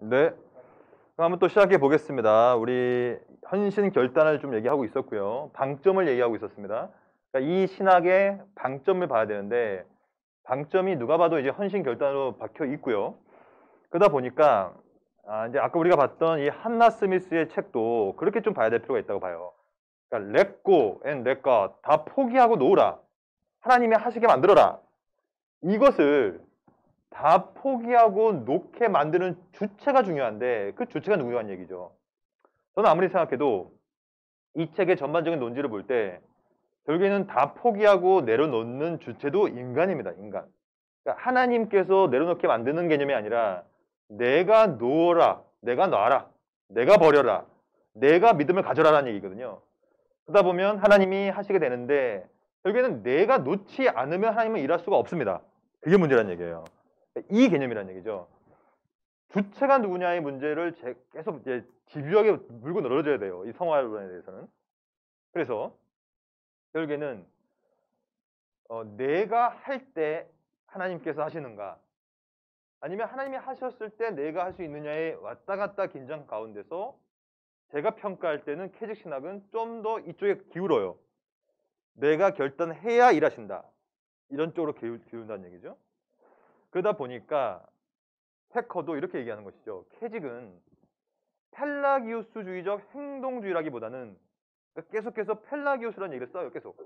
네. 그럼 한번 또 시작해 보겠습니다. 우리 헌신 결단을 좀 얘기하고 있었고요. 방점을 얘기하고 있었습니다. 그러니까 이 신학의 방점을 봐야 되는데 방점이 누가 봐도 이제 헌신 결단으로 박혀 있고요. 그러다 보니까 이제 아까 우리가 봤던 이 한나 스미스의 책도 그렇게 좀 봐야 될 필요가 있다고 봐요. 그러니까 let go and let God 다 포기하고 놓으라. 하나님이 하시게 만들어라. 이것을 다 포기하고 놓게 만드는 주체가 중요한데 그 주체가 누구냐는 얘기죠. 저는 아무리 생각해도 이 책의 전반적인 논지를 볼 때 결국에는 다 포기하고 내려놓는 주체도 인간입니다. 인간. 그러니까 하나님께서 내려놓게 만드는 개념이 아니라 내가 놓어라, 내가 놔라, 내가 버려라, 내가 믿음을 가져라라는 얘기거든요. 그러다 보면 하나님이 하시게 되는데 결국에는 내가 놓지 않으면 하나님은 일할 수가 없습니다. 그게 문제란 얘기예요. 이 개념이란 얘기죠. 주체가 누구냐의 문제를 계속 이제 집요하게 물고 늘어져야 돼요. 이 성화론에 대해서는. 그래서 결국에는 내가 할 때 하나님께서 하시는가 아니면 하나님이 하셨을 때 내가 할 수 있느냐의 왔다 갔다 긴장 가운데서 제가 평가할 때는 캐직 신학은 좀 더 이쪽에 기울어요. 내가 결단해야 일하신다. 이런 쪽으로 기울다는 얘기죠. 그러다 보니까 패커도 이렇게 얘기하는 것이죠. 캐직은 펠라기우스주의적 행동주의라기보다는 그러니까 계속해서 펠라기우스라는 얘기를 써요. 계속.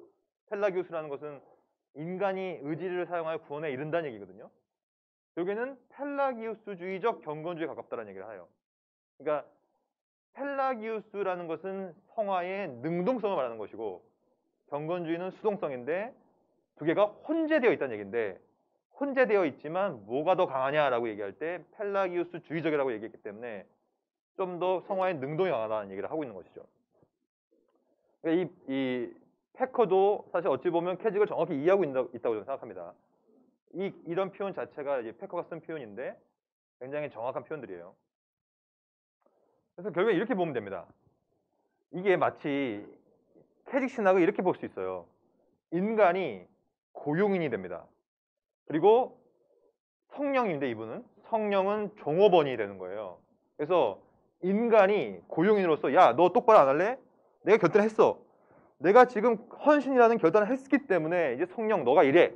펠라기우스라는 것은 인간이 의지를 사용하여 구원에 이른다는 얘기거든요. 결국에는 펠라기우스주의적 경건주의에 가깝다는 얘기를 해요. 그러니까 펠라기우스라는 것은 성화의 능동성을 말하는 것이고 경건주의는 수동성인데 두 개가 혼재되어 있다는 얘기인데 혼재되어 있지만 뭐가 더 강하냐라고 얘기할 때 펠라기우스주의적이라고 얘기했기 때문에 좀 더 성화의 능동이 강하다는 얘기를 하고 있는 것이죠. 그러니까 이 패커도 사실 어찌 보면 캐직을 정확히 이해하고 있다고 저는 생각합니다. 이런 표현 자체가 이제 패커가 쓴 표현인데 굉장히 정확한 표현들이에요. 그래서 결국에 이렇게 보면 됩니다. 이게 마치 캐직 신학을 이렇게 볼 수 있어요. 인간이 고용인이 됩니다. 그리고 성령인데 이분은 성령은 종업원이 되는 거예요. 그래서 인간이 고용인으로서 야, 너 똑바로 안 할래? 내가 결단했어. 내가 지금 헌신이라는 결단을 했기 때문에 이제 성령 너가 이래.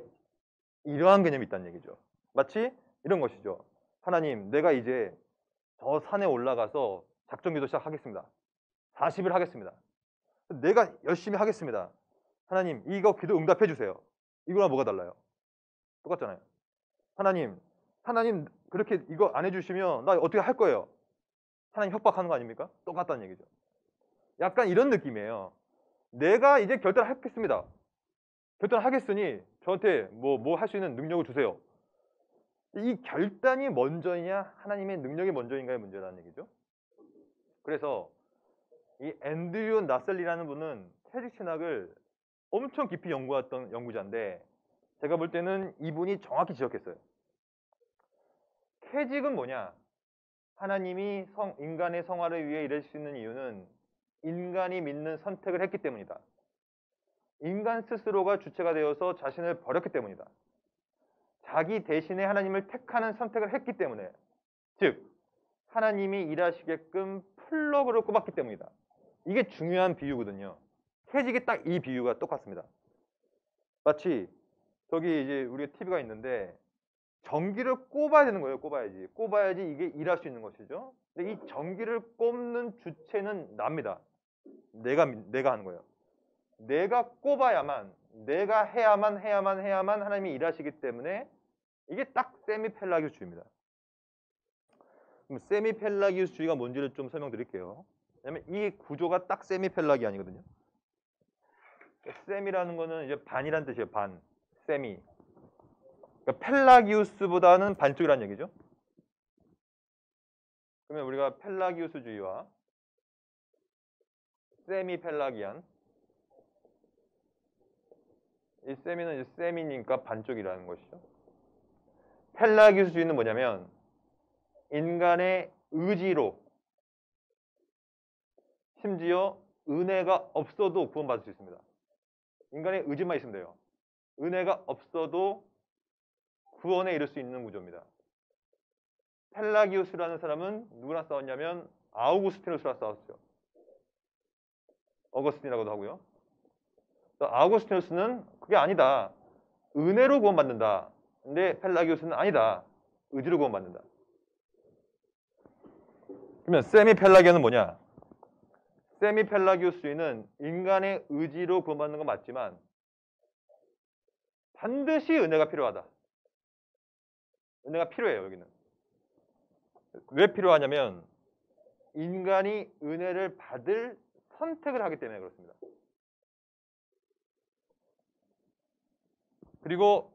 이러한 개념이 있다는 얘기죠. 마치 이런 것이죠. 하나님, 내가 이제 저 산에 올라가서 작정기도 시작하겠습니다. 40일 하겠습니다. 내가 열심히 하겠습니다. 하나님, 이거 기도 응답해 주세요. 이거랑 뭐가 달라요? 똑같잖아요. 하나님 그렇게 이거 안 해주시면 나 어떻게 할 거예요? 하나님 협박하는 거 아닙니까? 똑같다는 얘기죠. 약간 이런 느낌이에요. 내가 이제 결단을 하겠습니다. 결단하겠으니 저한테 뭐 할 수 있는 능력을 주세요. 이 결단이 먼저이냐 하나님의 능력이 먼저인가의 문제라는 얘기죠. 그래서 이 앤드류 나셀리라는 분은 퇴직 신학을 엄청 깊이 연구했던 연구자인데 제가 볼 때는 이분이 정확히 지적했어요. 퇴직은 뭐냐? 하나님이 인간의 성화를 위해 일할 수 있는 이유는 인간이 믿는 선택을 했기 때문이다. 인간 스스로가 주체가 되어서 자신을 버렸기 때문이다. 자기 대신에 하나님을 택하는 선택을 했기 때문에 즉 하나님이 일하시게끔 플러그를 꼽았기 때문이다. 이게 중요한 비유거든요. 캐직이 딱 이 비유가 똑같습니다. 마치 저기 이제 우리가 TV가 있는데 전기를 꼽아야 되는 거예요. 꼽아야지. 꼽아야지 이게 일할 수 있는 것이죠. 근데 이 전기를 꼽는 주체는 납니다. 내가 하는 거예요. 내가 꼽아야만, 내가 해야만 하나님이 일하시기 때문에 이게 딱 세미펠라기우스주의입니다. 그럼 세미펠라기우스주의가 뭔지를 좀 설명드릴게요. 왜냐면 이 구조가 딱 세미펠라기 아니거든요. 세미라는 거는 이제 반이란 뜻이에요. 반. 세미. 그러니까 펠라기우스보다는 반쪽이라는 얘기죠. 그러면 우리가 펠라기우스주의와 세미펠라기안 이 세미는 이제 세미니까 반쪽이라는 것이죠. 펠라기우스주의는 뭐냐면 인간의 의지로 심지어 은혜가 없어도 구원받을 수 있습니다. 인간의 의지만 있으면 돼요. 은혜가 없어도 구원에 이를 수 있는 구조입니다. 펠라기우스라는 사람은 누구랑 싸웠냐면 아우구스티누스랑 싸웠어요. 어거스틴이라고도 하고요. 아우구스티누스는 그게 아니다. 은혜로 구원받는다. 근데 펠라기우스는 아니다. 의지로 구원받는다. 그러면 세미펠라기오는 뭐냐? 세미펠라기우스주의는 인간의 의지로 구원받는 건 맞지만 반드시 은혜가 필요하다. 은혜가 필요해요, 여기는. 왜 필요하냐면 인간이 은혜를 받을 선택을 하기 때문에 그렇습니다. 그리고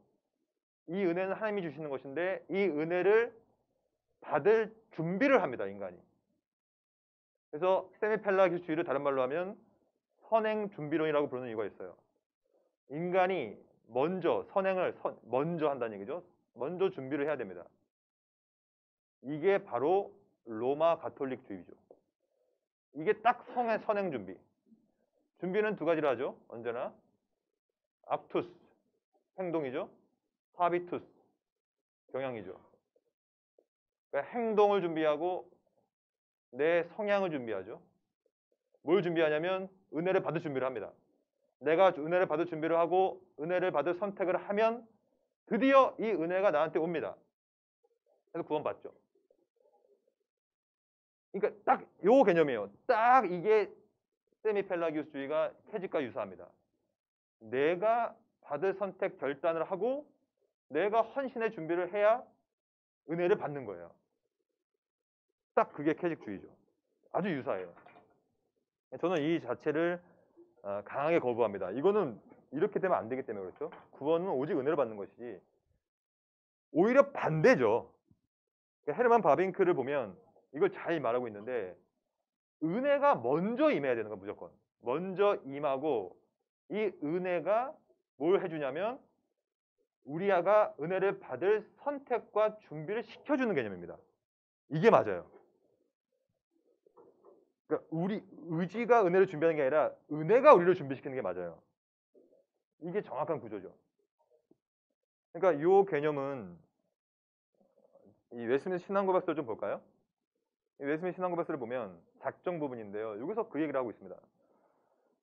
이 은혜는 하나님이 주시는 것인데 이 은혜를 받을 준비를 합니다, 인간이. 그래서 세미펠라기주의를 다른 말로 하면 선행 준비론이라고 부르는 이유가 있어요. 인간이 먼저 선행을 먼저 한다는 얘기죠. 먼저 준비를 해야 됩니다. 이게 바로 로마 가톨릭주의죠. 이게 딱 선행 준비. 준비는 두 가지로 하죠. 언제나 악투스, 행동이죠. 하비투스, 경향이죠. 그러니까 행동을 준비하고 내 성향을 준비하죠. 뭘 준비하냐면 은혜를 받을 준비를 합니다. 내가 은혜를 받을 준비를 하고 은혜를 받을 선택을 하면 드디어 이 은혜가 나한테 옵니다. 그래서 구원받죠. 그러니까 딱 요 개념이에요. 딱 이게 세미펠라기우스주의가 캐직과 유사합니다. 내가 받을 선택 결단을 하고 내가 헌신의 준비를 해야 은혜를 받는 거예요. 딱 그게 캐직주의죠. 아주 유사해요. 저는 이 자체를 강하게 거부합니다. 이거는 이렇게 되면 안 되기 때문에 그렇죠. 구원은 오직 은혜로 받는 것이지 오히려 반대죠. 헤르만 바빙크를 보면 이걸 잘 말하고 있는데 은혜가 먼저 임해야 되는 거 무조건. 먼저 임하고 이 은혜가 뭘 해주냐면 우리가 은혜를 받을 선택과 준비를 시켜주는 개념입니다. 이게 맞아요. 그러니까 우리 의지가 은혜를 준비하는 게 아니라 은혜가 우리를 준비시키는 게 맞아요. 이게 정확한 구조죠. 그러니까 이 개념은 이 웨스민스터 신앙고백서를 좀 볼까요? 이 웨스민스터 신앙고백서를 보면 작정 부분인데요. 여기서 그 얘기를 하고 있습니다.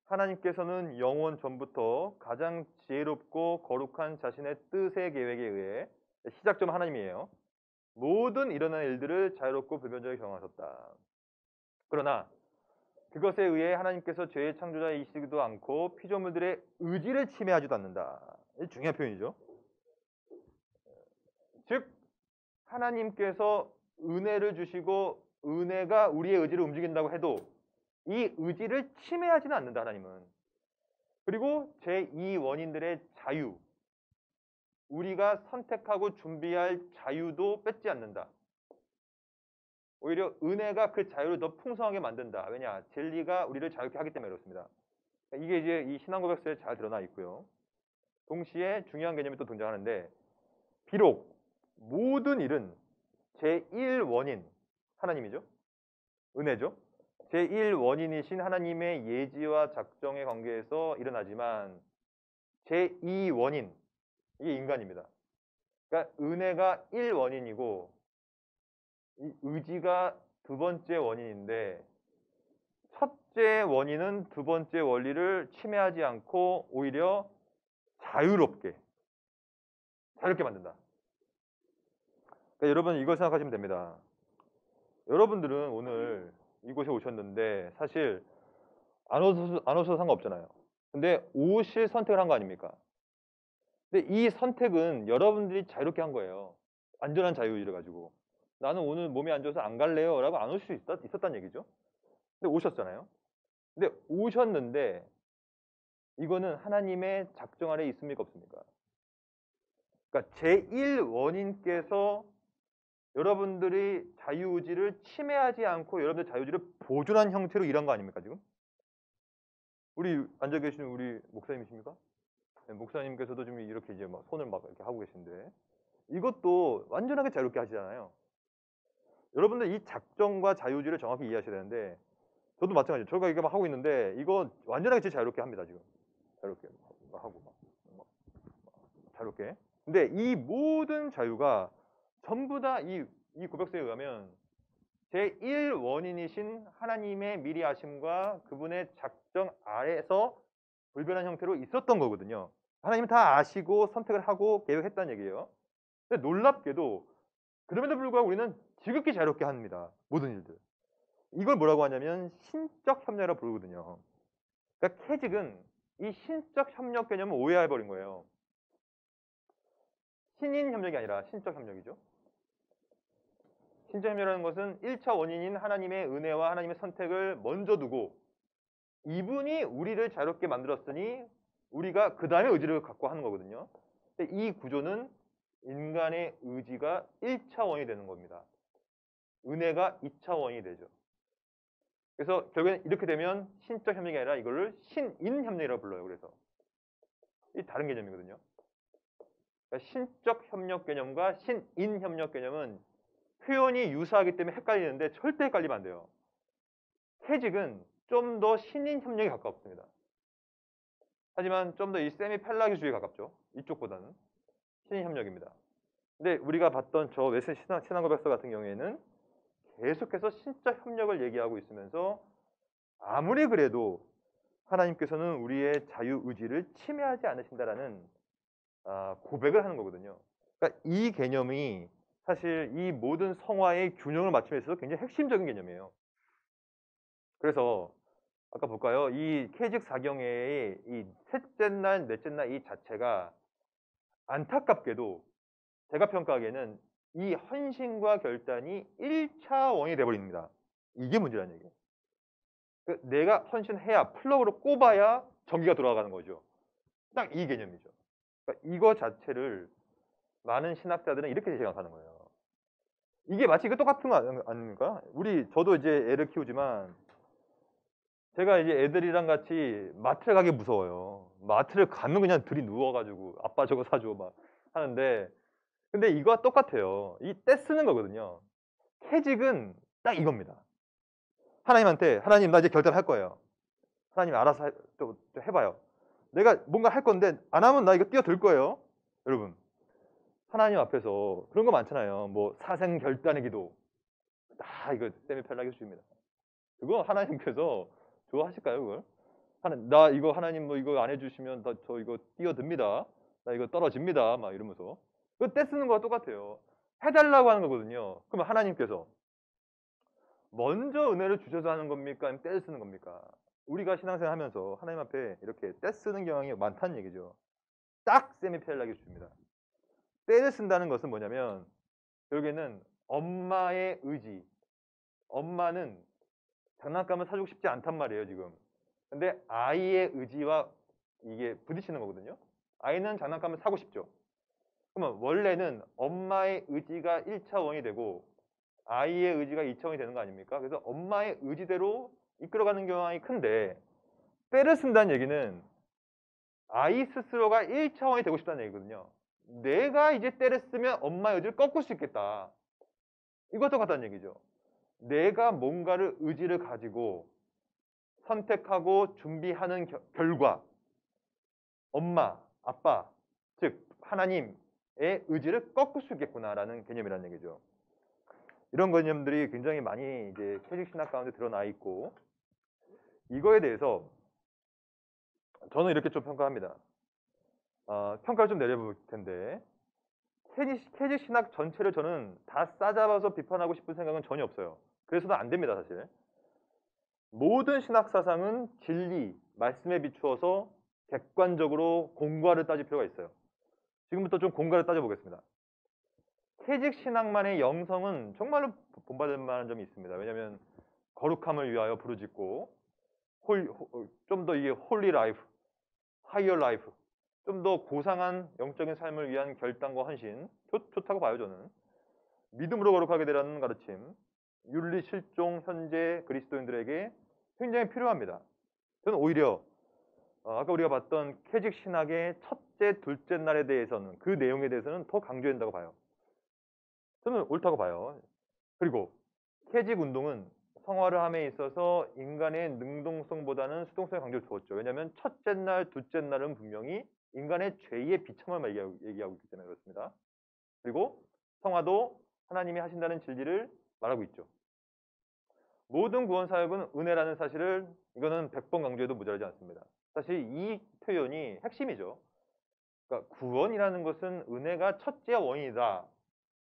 하나님께서는 영원 전부터 가장 지혜롭고 거룩한 자신의 뜻의 계획에 의해 시작점 하나님이에요. 모든 일어나는 일들을 자유롭고 불변절하게 경영하셨다. 그러나 그것에 의해 하나님께서 죄의 창조자이시기도 않고 피조물들의 의지를 침해하지도 않는다. 이 중요한 표현이죠. 즉 하나님께서 은혜를 주시고 은혜가 우리의 의지를 움직인다고 해도 이 의지를 침해하지는 않는다, 하나님은. 그리고 제2 원인들의 자유, 우리가 선택하고 준비할 자유도 뺏지 않는다. 오히려 은혜가 그 자유를 더 풍성하게 만든다. 왜냐? 진리가 우리를 자유케 하기 때문에 그렇습니다. 이게 이제 이 신앙고백서에 잘 드러나 있고요. 동시에 중요한 개념이 또 등장하는데 비록 모든 일은 제1원인 하나님이죠. 은혜죠. 제1원인이신 하나님의 예지와 작정의 관계에서 일어나지만 제2원인 이게 인간입니다. 그러니까 은혜가 1원인이고 이 의지가 두 번째 원인인데 첫째 원인은 두 번째 원리를 침해하지 않고 오히려 자유롭게 만든다. 그러니까 여러분 이걸 생각하시면 됩니다. 여러분들은 오늘 이곳에 오셨는데 사실 안 오셔도 상관없잖아요. 근데 오실 선택을 한 거 아닙니까? 근데 이 선택은 여러분들이 자유롭게 한 거예요. 완전한 자유의지를 가지고. 나는 오늘 몸이 안 좋아서 안 갈래요 라고 안 오실 수 있었다는 얘기죠. 근데 오셨잖아요. 근데 오셨는데 이거는 하나님의 작정 아래 있습니까 없습니까? 그러니까 제1원인께서 여러분들이 자유의지를 침해하지 않고 여러분들 자유의지를 보존한 형태로 일한 거 아닙니까 지금? 우리 앉아 계시는 우리 목사님이십니까? 네, 목사님께서도 지금 이렇게 이제 막 손을 막 이렇게 하고 계신데 이것도 완전하게 자유롭게 하시잖아요. 여러분들 이 작정과 자유의지를 정확히 이해하셔야 되는데 저도 마찬가지예요. 저희가 이거 막 하고 있는데 이거 완전하게 제 자유롭게 합니다 지금. 자유롭게 하고 자유롭게. 근데 이 모든 자유가 전부 다 이 이 고백서에 의하면 제1원인이신 하나님의 미리 아심과 그분의 작정 아래에서 불변한 형태로 있었던 거거든요. 하나님은 다 아시고 선택을 하고 계획했다는 얘기예요. 근데 놀랍게도 그럼에도 불구하고 우리는 지극히 자유롭게 합니다. 모든 일들. 이걸 뭐라고 하냐면 신적 협력이라고 부르거든요. 그러니까 캐직은 이 신적 협력 개념을 오해해버린 거예요. 신인 협력이 아니라 신적 협력이죠. 신적 협력이라는 것은 1차 원인인 하나님의 은혜와 하나님의 선택을 먼저 두고 이분이 우리를 자유롭게 만들었으니 우리가 그 다음에 의지를 갖고 하는 거거든요. 이 구조는 인간의 의지가 1차 원이 되는 겁니다. 은혜가 2차 원이 되죠. 그래서 결국엔 이렇게 되면 신적 협력이 아니라 이거를 신인 협력이라고 불러요. 그래서 이 다른 개념이거든요. 그러니까 신적 협력 개념과 신인 협력 개념은 표현이 유사하기 때문에 헷갈리는데 절대 헷갈리면 안 돼요. 캐직은 좀 더 신인 협력에 가깝습니다. 하지만 좀 더 이 세미펠라기주의에 가깝죠. 이쪽보다는 신인 협력입니다. 근데 우리가 봤던 저 웨슬리 신앙고백서 같은 경우에는 계속해서 신적 협력을 얘기하고 있으면서 아무리 그래도 하나님께서는 우리의 자유의지를 침해하지 않으신다라는 고백을 하는 거거든요. 그러니까 이 개념이 사실 이 모든 성화의 균형을 맞춤에 있어서 굉장히 핵심적인 개념이에요. 그래서 아까 볼까요? 이 케이직 사경회의 이 셋째 날, 넷째 날 이 자체가 안타깝게도 제가 평가하기에는 이 헌신과 결단이 1차 원이 돼버립니다. 이게 문제라는 얘기예요. 내가 헌신해야 플러그로 꼽아야 전기가 돌아가는 거죠. 딱 이 개념이죠. 그러니까 이거 자체를 많은 신학자들은 이렇게 생각하는 거예요. 이게 마치 이거 똑같은 거 아닙니까? 저도 이제 애를 키우지만 제가 이제 애들이랑 같이 마트를 가기 무서워요. 마트를 가면 그냥 들이 누워가지고 아빠 저거 사줘 막 하는데 근데 이거와 똑같아요. 이 떼 쓰는 거거든요. 캐직은 딱 이겁니다. 하나님한테 하나님 나 이제 결단할 거예요. 하나님 알아서 좀 해봐요. 내가 뭔가 할 건데 안 하면 나 이거 뛰어들 거예요. 여러분 하나님 앞에서 그런 거 많잖아요. 뭐 사생 결단의 기도 다 이거 세미펠라기 주입니다. 그거 하나님께서 좋아하실까요 그걸? 나 이거 하나님 뭐 이거 안 해주시면 저 이거 뛰어듭니다. 나 이거 떨어집니다. 막 이러면서 그거 떼 쓰는 거와 똑같아요. 해달라고 하는 거거든요. 그러면 하나님께서 먼저 은혜를 주셔서 하는 겁니까? 아니면 떼를 쓰는 겁니까? 우리가 신앙생활 하면서 하나님 앞에 이렇게 떼 쓰는 경향이 많다는 얘기죠. 딱 세미펠라기 주입니다. 떼를 쓴다는 것은 뭐냐면 결국에는 엄마의 의지. 엄마는 장난감을 사주고 싶지 않단 말이에요 지금. 근데 아이의 의지와 이게 부딪히는 거거든요. 아이는 장난감을 사고 싶죠. 그러면 원래는 엄마의 의지가 1차 원이 되고 아이의 의지가 2차 원이 되는 거 아닙니까? 그래서 엄마의 의지대로 이끌어가는 경향이 큰데 때를 쓴다는 얘기는 아이 스스로가 1차 원이 되고 싶다는 얘기거든요. 내가 이제 때를 쓰면 엄마의 의지를 꺾을 수 있겠다. 이것도 같다는 얘기죠. 내가 뭔가를 의지를 가지고 선택하고 준비하는 결과 엄마, 아빠, 즉 하나님의 의지를 꺾을 수 있겠구나라는 개념이라는 얘기죠. 이런 개념들이 굉장히 많이 이제 캐직 신학 가운데 드러나 있고 이거에 대해서 저는 이렇게 좀 평가합니다. 평가를 좀 내려볼 텐데 캐직 신학 전체를 저는 다 싸잡아서 비판하고 싶은 생각은 전혀 없어요. 그래서는 안 됩니다 사실. 모든 신학 사상은 진리, 말씀에 비추어서 객관적으로 공과를 따질 필요가 있어요. 지금부터 좀 공과를 따져보겠습니다. 캐직 신학만의 영성은 정말로 본받을 만한 점이 있습니다. 왜냐하면 거룩함을 위하여 부르짖고 좀 더 이게 홀리 라이프, 하이어 라이프, 좀 더 고상한 영적인 삶을 위한 결단과 헌신 좋다고 봐요 저는. 믿음으로 거룩하게 되라는 가르침, 윤리 실종 현재 그리스도인들에게 굉장히 필요합니다. 저는 오히려 아까 우리가 봤던 캐직 신학의 첫째, 둘째 날에 대해서는 그 내용에 대해서는 더 강조해야 된다고 봐요. 저는 옳다고 봐요. 그리고 캐직 운동은 성화를 함에 있어서 인간의 능동성보다는 수동성에 강조를 두었죠. 왜냐하면 첫째 날, 둘째 날은 분명히 인간의 죄의 비참함을 얘기하고 있기 때문에 그렇습니다. 그리고 성화도 하나님이 하신다는 진리를 말하고 있죠. 모든 구원 사역은 은혜라는 사실을 이거는 100번 강조해도 모자라지 않습니다. 사실 이 표현이 핵심이죠. 그러니까 구원이라는 것은 은혜가 첫째 원인이다.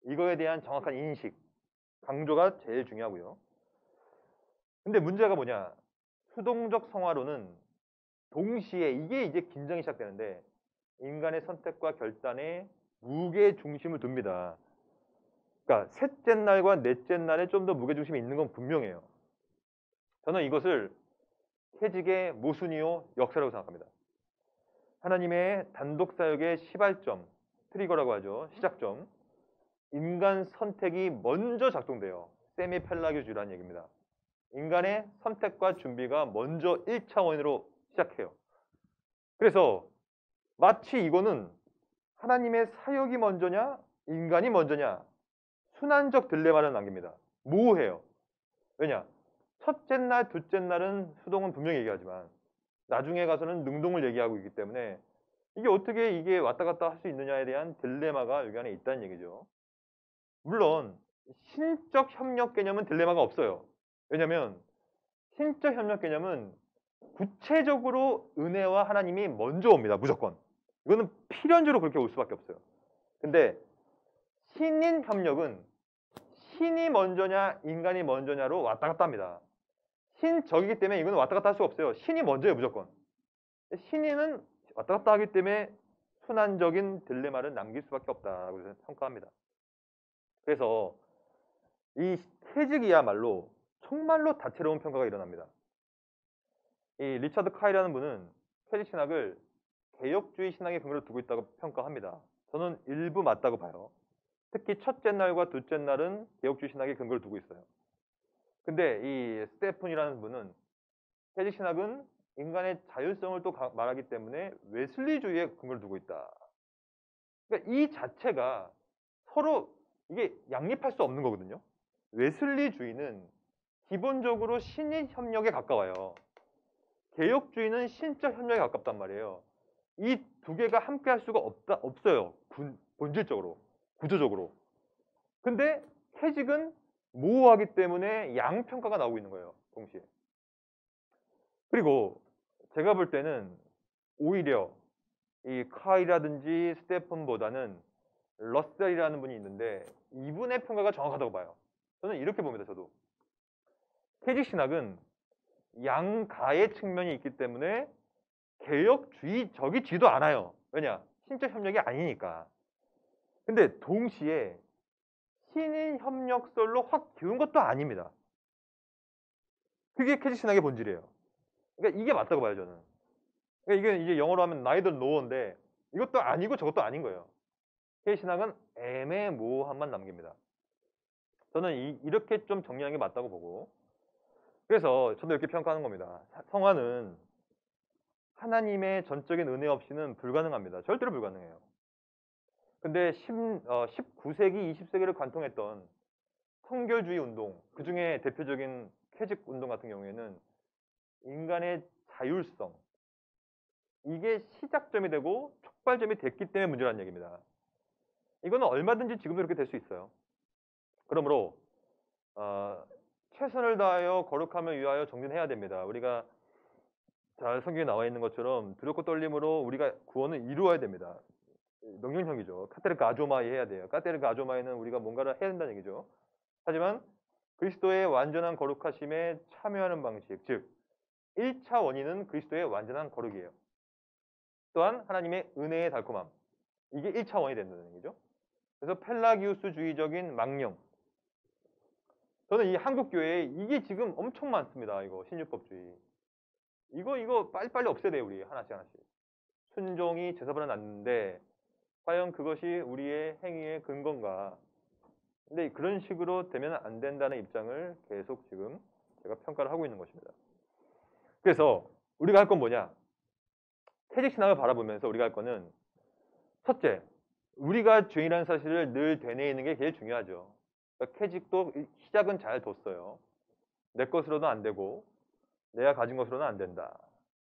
이거에 대한 정확한 인식, 강조가 제일 중요하고요. 근데 문제가 뭐냐? 수동적 성화로는 동시에 이게 이제 긴장이 시작되는데 인간의 선택과 결단에 무게 중심을 둡니다. 그러니까 셋째 날과 넷째 날에 좀 더 무게 중심이 있는 건 분명해요. 저는 이것을 캐직의 모순이요 역사라고 생각합니다. 하나님의 단독 사역의 시발점, 트리거라고 하죠. 시작점. 인간 선택이 먼저 작동돼요. 세미펠라교주의라는 얘기입니다. 인간의 선택과 준비가 먼저 1차 원인으로 시작해요. 그래서 마치 이거는 하나님의 사역이 먼저냐 인간이 먼저냐 순환적 딜레마를 남깁니다. 모호해요. 왜냐? 첫째 날, 둘째 날은 수동은 분명히 얘기하지만 나중에 가서는 능동을 얘기하고 있기 때문에 이게 어떻게 이게 왔다 갔다 할 수 있느냐에 대한 딜레마가 여기 안에 있다는 얘기죠. 물론 신적 협력 개념은 딜레마가 없어요. 왜냐하면 신적 협력 개념은 구체적으로 은혜와 하나님이 먼저 옵니다. 무조건. 이거는 필연적으로 그렇게 올 수밖에 없어요. 근데 신인 협력은 신이 먼저냐 인간이 먼저냐로 왔다 갔다 합니다. 신적이기 때문에 이거는 왔다 갔다 할 수가 없어요. 신이 먼저예요. 무조건. 신인은 왔다 갔다 하기 때문에 순환적인 딜레마를 남길 수밖에 없다고 평가합니다. 그래서 이 퇴직이야말로 정말로 다채로운 평가가 일어납니다. 이 리처드 카이라는 분은 퇴직 신학을 개혁주의 신학의 근거를 두고 있다고 평가합니다. 저는 일부 맞다고 봐요. 특히 첫째 날과 둘째 날은 개혁주의 신학의 근거를 두고 있어요. 근데 이 스테픈이라는 분은 퇴직 신학은 인간의 자율성을 또 말하기 때문에 웨슬리주의의 근거를 두고 있다. 그러니까 이 자체가 서로 이게 양립할 수 없는 거거든요. 웨슬리주의는 기본적으로 신인 협력에 가까워요. 개혁주의는 신적 협력에 가깝단 말이에요. 이 두 개가 함께 할 수가 없어요. 본질적으로, 구조적으로. 근데 퇴직은 모호하기 때문에 양평가가 나오고 있는 거예요. 동시에. 그리고 제가 볼 때는 오히려 이 카이라든지 스테픈보다는 러셀이라는 분이 있는데 이분의 평가가 정확하다고 봐요. 저는 이렇게 봅니다. 저도. 퇴직 신학은 양가의 측면이 있기 때문에 개혁주의적이지도 않아요. 왜냐? 신적 협력이 아니니까. 근데 동시에 신인 협력설로 확 기운 것도 아닙니다. 그게 퇴직 신학의 본질이에요. 그러니까 이게 맞다고 봐요, 저는. 그러니까 이게 이제 영어로 하면 neither nor인데 이것도 아니고 저것도 아닌 거예요. 퇴직 신학은 애매모호함만 남깁니다. 저는 이렇게 좀 정리하는 게 맞다고 보고 그래서 저도 이렇게 평가하는 겁니다. 성화는 하나님의 전적인 은혜 없이는 불가능합니다. 절대로 불가능해요. 근데 19세기, 20세기를 관통했던 성결주의 운동, 그 중에 대표적인 퇴직 운동 같은 경우에는 인간의 자율성, 이게 시작점이 되고 촉발점이 됐기 때문에 문제라는 얘기입니다. 이거는 얼마든지 지금도 이렇게 될 수 있어요. 그러므로 최선을 다하여 거룩함을 위하여 정진해야 됩니다. 우리가 잘 성경에 나와 있는 것처럼 두렵고 떨림으로 우리가 구원을 이루어야 됩니다. 명령형이죠. 카테르가 아조마이 해야 돼요. 카테르가 아조마이는 우리가 뭔가를 해야 된다는 얘기죠. 하지만 그리스도의 완전한 거룩하심에 참여하는 방식, 즉 1차 원인은 그리스도의 완전한 거룩이에요. 또한 하나님의 은혜의 달콤함, 이게 1차 원인이 된다는 얘기죠. 그래서 펠라기우스주의적인 망령, 저는 이 한국 교회에 이게 지금 엄청 많습니다. 이거 신율법주의. 이거 빨리빨리 없애야 돼요. 우리 하나씩 하나씩. 순종이 제사보다 낫는데 과연 그것이 우리의 행위의 근거인가? 근데 그런 식으로 되면 안 된다는 입장을 계속 지금 제가 평가를 하고 있는 것입니다. 그래서 우리가 할 건 뭐냐? 퇴직 신학을 바라보면서 우리가 할 거는 첫째, 우리가 죄인이라는 사실을 늘 되뇌이는 게 제일 중요하죠. 그러니까 퇴직도 시작은 잘 뒀어요. 내 것으로는 안 되고 내가 가진 것으로는 안 된다.